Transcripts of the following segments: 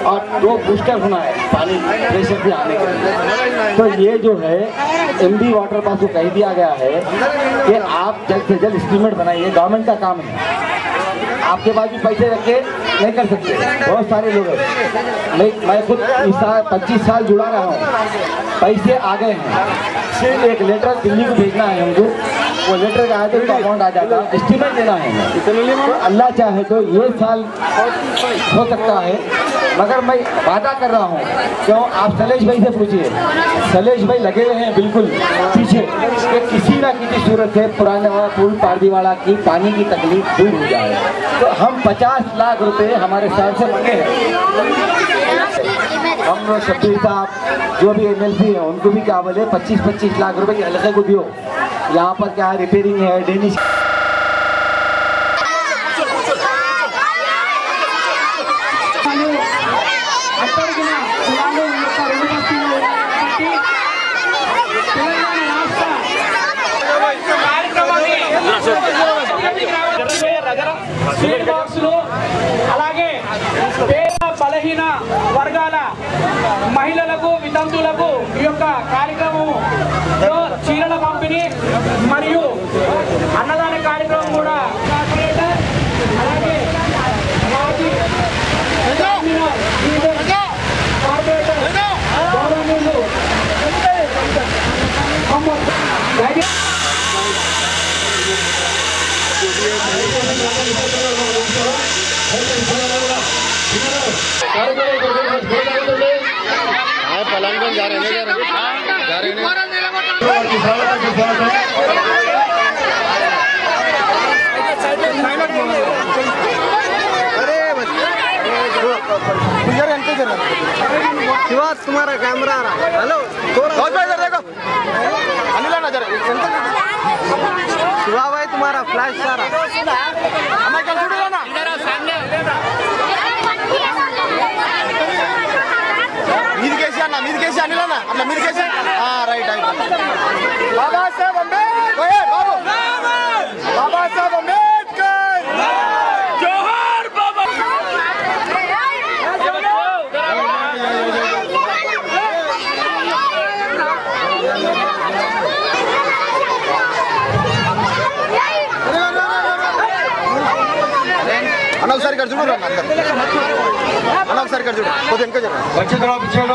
और 2 बूस्टर होना है पानी प्रेशर से आने के लिए। तो ये जो है MD वाटर पास को कह दिया गया है कि आप जल्द से जल्द एस्टीमेट बनाइए, गवर्नमेंट का काम है। आपके पास भी पैसे रख के नहीं कर सकते, बहुत सारे लोग हैं। मैं खुद 25 साल जुड़ा रहा हूँ, पैसे आ गए हैं, सिर्फ एक लेटर दिल्ली को भेजना है हमको, वो लेटर का आया तो उसका अमाउंट आ जाता, एस्टीमेट देना है। तो अल्लाह चाहे तो ये साल हो सकता है, मगर मैं वादा कर रहा हूँ। क्यों, आप सलेश भाई से पूछिए, सलेश भाई लगे हुए हैं बिल्कुल पीछे कि किसी ना किसी सूरत से पुराने वाला पुल पारदीवाला की पानी की तकलीफ दूर हो जाए। तो हम 50 लाख रुपए हमारे साहब से मांगे हैं। हम लोग शब्बीर साहब जो भी MLC हैं उनको भी क्या बोले 25-25 लाख रुपए के हल्के को दियो। यहाँ पर क्या रिपेयरिंग है, डेनिश అలాగే పేద బలహీన వర్గాల మహిళలకు వితంతువులకు ఈ యొక్క కార్యక్రమం చీరల పంపిణీ మరియు అన్నదాన కార్యక్రమం కూడా అలాగే पलानगंज जा रहे हैं शिवा तुम्हारा कैमरा आ रहा। हेलो देखो अनिल नजर शिवा भाई तुम्हारा फ्लैश आ रहा। మీరు కేసి అనిలనా అట్లా మీరు కేసి రైట్ బాబాసాహెబ్ అంబేద్కర్ బాబాసాహెబ్ అంబేద్కర్ జోహార్ బాబా అన్న ఒకసారి ఇక్కడ చూడు అన్న ఒకసారి ఇక్కడ చూడు కొద్దిగా ఇంకా చెప్పండి వచ్చే తర్వాత ఇచ్చాడు మామ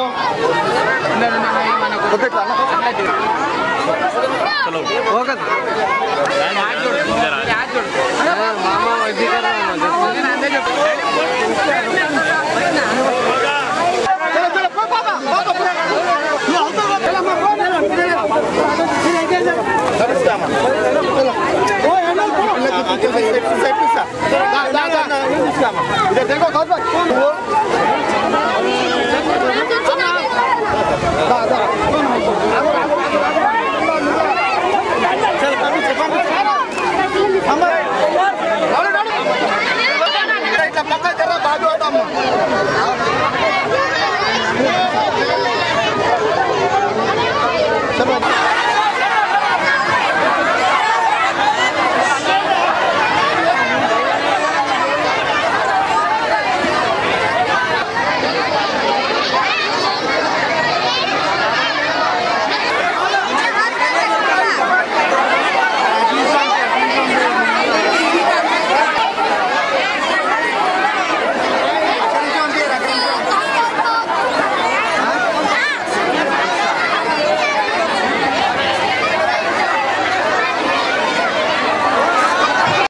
देखो